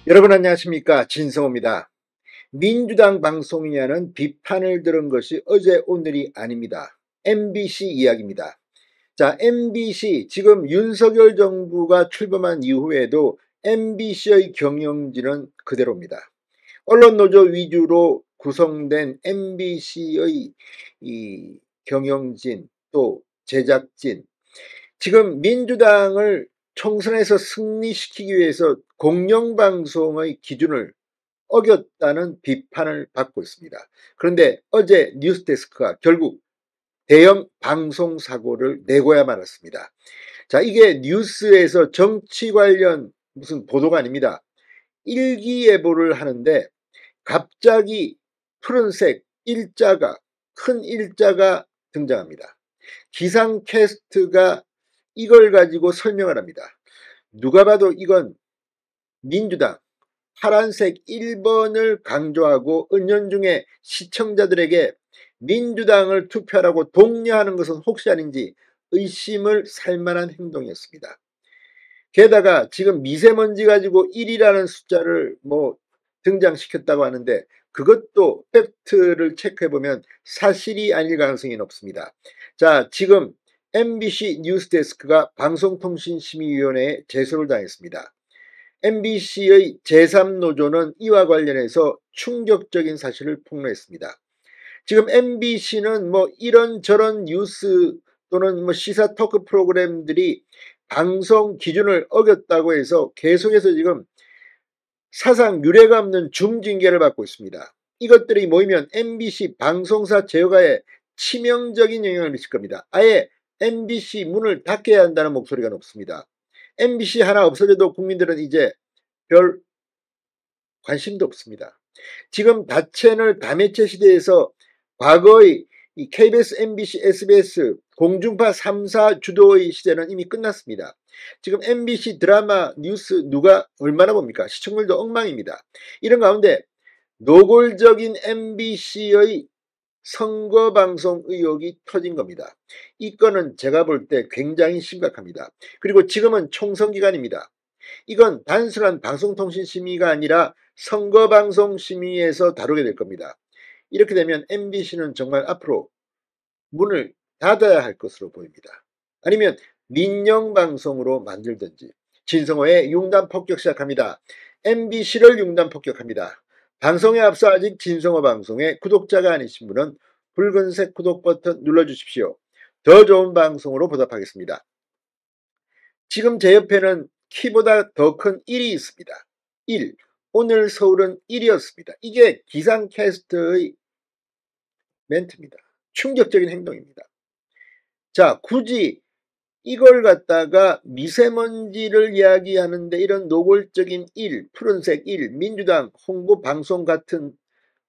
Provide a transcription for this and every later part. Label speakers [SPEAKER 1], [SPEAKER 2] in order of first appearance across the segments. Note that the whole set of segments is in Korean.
[SPEAKER 1] 여러분 안녕하십니까, 진성호입니다. 민주당 방송이냐는 비판을 들은 것이 어제 오늘이 아닙니다. MBC 이야기입니다. 자, MBC 지금 윤석열 정부가 출범한 이후에도 MBC의 경영진은 그대로입니다. 언론노조 위주로 구성된 MBC의 이 경영진 또 제작진, 지금 민주당을 총선에서 승리시키기 위해서 공영방송의 기준을 어겼다는 비판을 받고 있습니다. 그런데 어제 뉴스데스크가 결국 대형 방송사고를 내고야 말았습니다. 자, 이게 뉴스에서 정치 관련 무슨 보도가 아닙니다. 일기예보를 하는데 갑자기 푸른색 일자가, 큰 일자가 등장합니다. 기상캐스트가 이걸 가지고 설명을 합니다. 누가 봐도 이건 민주당 파란색 1번을 강조하고 은연중에 시청자들에게 민주당을 투표하라고 독려하는 것은 혹시 아닌지 의심을 살만한 행동이었습니다. 게다가 지금 미세먼지 가지고 1이라는 숫자를 등장시켰다고 하는데 그것도 팩트를 체크해보면 사실이 아닐 가능성이 높습니다. 자, 지금 MBC 뉴스데스크가 방송통신심의위원회에 제소를 당했습니다. MBC의 제3노조는 이와 관련해서 충격적인 사실을 폭로했습니다. 지금 MBC는 이런저런 뉴스 또는 시사 토크 프로그램들이 방송 기준을 어겼다고 해서 계속해서 지금 사상 유례가 없는 중징계를 받고 있습니다. 이것들이 모이면 MBC 방송사 제어가에 치명적인 영향을 미칠 겁니다. 아예 MBC 문을 닫게 한다는 목소리가 높습니다. MBC 하나 없어져도 국민들은 이제 별 관심도 없습니다. 지금 다채널 다매체 시대에서 과거의 이 KBS, MBC, SBS 공중파 3사 주도의 시대는 이미 끝났습니다. 지금 MBC 드라마, 뉴스 누가 얼마나 봅니까? 시청률도 엉망입니다. 이런 가운데 노골적인 MBC의 선거방송 의혹이 터진 겁니다. 이 건은 제가 볼 때 굉장히 심각합니다. 그리고 지금은 총선 기간입니다. 이건 단순한 방송통신심의가 아니라 선거방송심의에서 다루게 될 겁니다. 이렇게 되면 MBC는 정말 앞으로 문을 닫아야 할 것으로 보입니다. 아니면 민영방송으로 만들든지. 진성호의 융단 폭격 시작합니다. MBC를 융단 폭격합니다. 방송에 앞서 아직 진성호 방송의 구독자가 아니신 분은 붉은색 구독 버튼 눌러주십시오. 더 좋은 방송으로 보답하겠습니다. 지금 제 옆에는 키보다 더 큰 1이 있습니다. 1. 오늘 서울은 1이었습니다. 이게 기상캐스트의 멘트입니다. 충격적인 행동입니다. 자, 굳이 이걸 갖다가 미세먼지를 이야기하는데 이런 노골적인 1, 푸른색 1, 민주당 홍보 방송 같은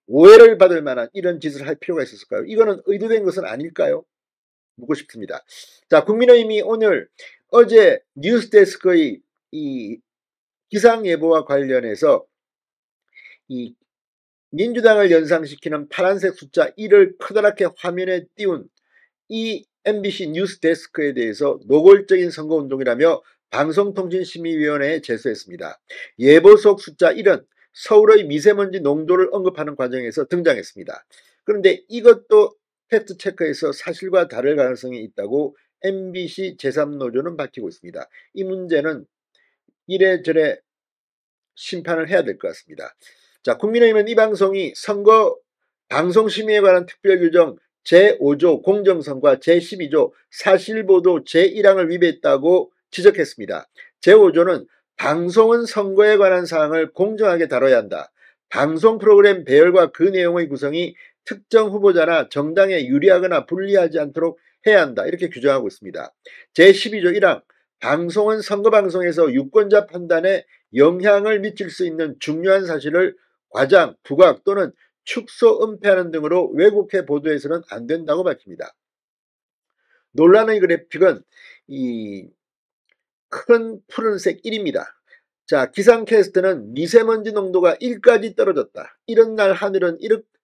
[SPEAKER 1] 오해를 받을 만한 이런 짓을 할 필요가 있었을까요? 이거는 의도된 것은 아닐까요? 묻고 싶습니다. 자, 국민의힘이 어제 뉴스데스크의 이 기상예보와 관련해서 이 민주당을 연상시키는 파란색 숫자 1을 커다랗게 화면에 띄운 이 MBC 뉴스데스크에 대해서 노골적인 선거운동이라며 방송통신심의위원회에 제소했습니다. 예보 속 숫자 1은 서울의 미세먼지 농도를 언급하는 과정에서 등장했습니다. 그런데 이것도 팩트체크에서 사실과 다를 가능성이 있다고 MBC 제3노조는 밝히고 있습니다. 이 문제는 이래저래 심판을 해야 될 것 같습니다. 자, 국민의힘은 이 방송이 선거 방송심의에 관한 특별규정 제5조 공정성과 제12조 사실보도 제1항을 위배했다고 지적했습니다. 제5조는 방송은 선거에 관한 사항을 공정하게 다뤄야 한다. 방송 프로그램 배열과 그 내용의 구성이 특정 후보자나 정당에 유리하거나 불리하지 않도록 해야 한다. 이렇게 규정하고 있습니다. 제12조 1항 방송은 선거방송에서 유권자 판단에 영향을 미칠 수 있는 중요한 사실을 과장, 부각 또는 축소, 은폐하는 등으로 왜곡해 보도해서는 안 된다고 밝힙니다. 논란의 그래픽은 이 큰 푸른색 1입니다. 자, 기상캐스트는 미세먼지 농도가 1까지 떨어졌다. 이런 날 하늘은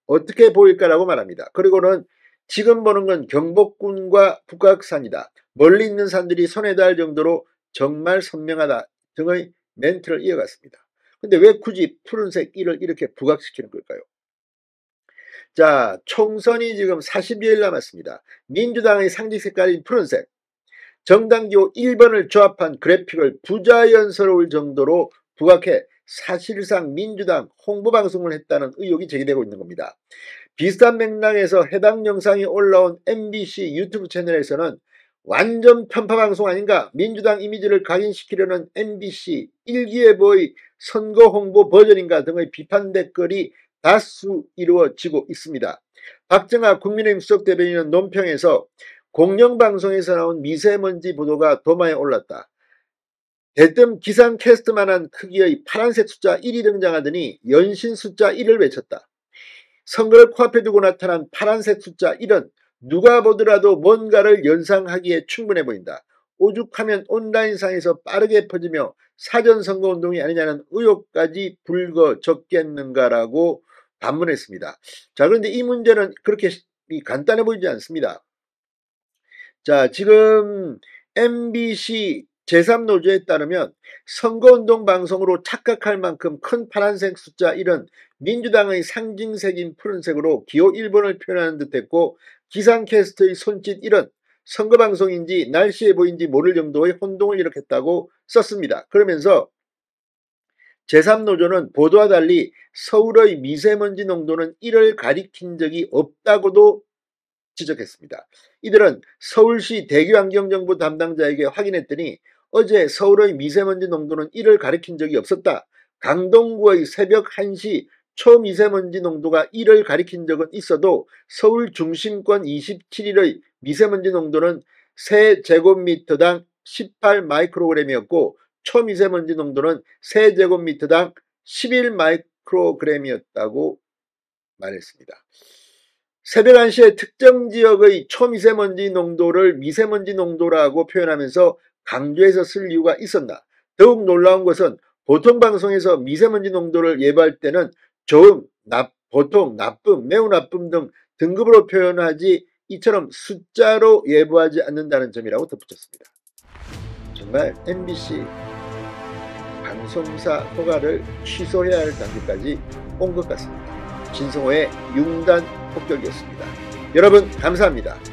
[SPEAKER 1] 어떻게 보일까라고 말합니다. 그리고는 지금 보는 건 경복궁과 북악산이다. 멀리 있는 산들이 손에 닿을 정도로 정말 선명하다 등의 멘트를 이어갔습니다. 근데 왜 굳이 푸른색 1을 이렇게 부각시키는 걸까요? 자, 총선이 지금 40여일 남았습니다. 민주당의 상징 색깔인 푸른색, 정당기호 1번을 조합한 그래픽을 부자연스러울 정도로 부각해 사실상 민주당 홍보방송을 했다는 의혹이 제기되고 있는 겁니다. 비슷한 맥락에서 해당 영상이 올라온 MBC 유튜브 채널에서는 완전 편파방송 아닌가, 민주당 이미지를 각인시키려는 MBC 일기예보의 선거 홍보 버전인가 등의 비판 댓글이 다수 이루어지고 있습니다. 박정아 국민의힘 수석대변인은 논평에서 공영방송에서 나온 미세먼지 보도가 도마에 올랐다. 대뜸 기상캐스트만한 크기의 파란색 숫자 1이 등장하더니 연신 숫자 1을 외쳤다. 선거를 코앞에 두고 나타난 파란색 숫자 1은 누가 보더라도 뭔가를 연상하기에 충분해 보인다. 오죽하면 온라인상에서 빠르게 퍼지며 사전선거운동이 아니냐는 의혹까지 불거졌겠는가라고 반문했습니다. 자, 그런데 이 문제는 그렇게 간단해 보이지 않습니다. 자, 지금 MBC 제3노조에 따르면 선거운동 방송으로 착각할 만큼 큰 파란색 숫자 1은 민주당의 상징색인 푸른색으로 기호 1번을 표현하는 듯했고, 기상캐스트의 손짓 1은 선거방송인지 날씨예보인지 모를 정도의 혼동을 일으켰다고 썼습니다. 그러면서 제3노조는 보도와 달리 서울의 미세먼지 농도는 1을 가리킨 적이 없다고도 지적했습니다. 이들은 서울시 대기환경정보 담당자에게 확인했더니 어제 서울의 미세먼지 농도는 1을 가리킨 적이 없었다. 강동구의 새벽 1시 초미세먼지 농도가 1을 가리킨 적은 있어도 서울 중심권 27일의 미세먼지 농도는 세제곱미터당 18 마이크로그램이었고 초미세먼지 농도는 세제곱미터당 11 마이크로그램이었다고 말했습니다. 새벽 1시에 특정 지역의 초미세먼지 농도를 미세먼지 농도라고 표현하면서 강조해서 쓸 이유가 있었나? 더욱 놀라운 것은 보통 방송에서 미세먼지 농도를 예보할 때는 좋음, 보통, 나쁨, 매우 나쁨 등 등급으로 표현하지 이처럼 숫자로 예보하지 않는다는 점이라고 덧붙였습니다. 정말 MBC 방송사 허가를 취소해야 할 단계까지 온 것 같습니다. 진성호의 융단 폭격이었습니다. 여러분 감사합니다.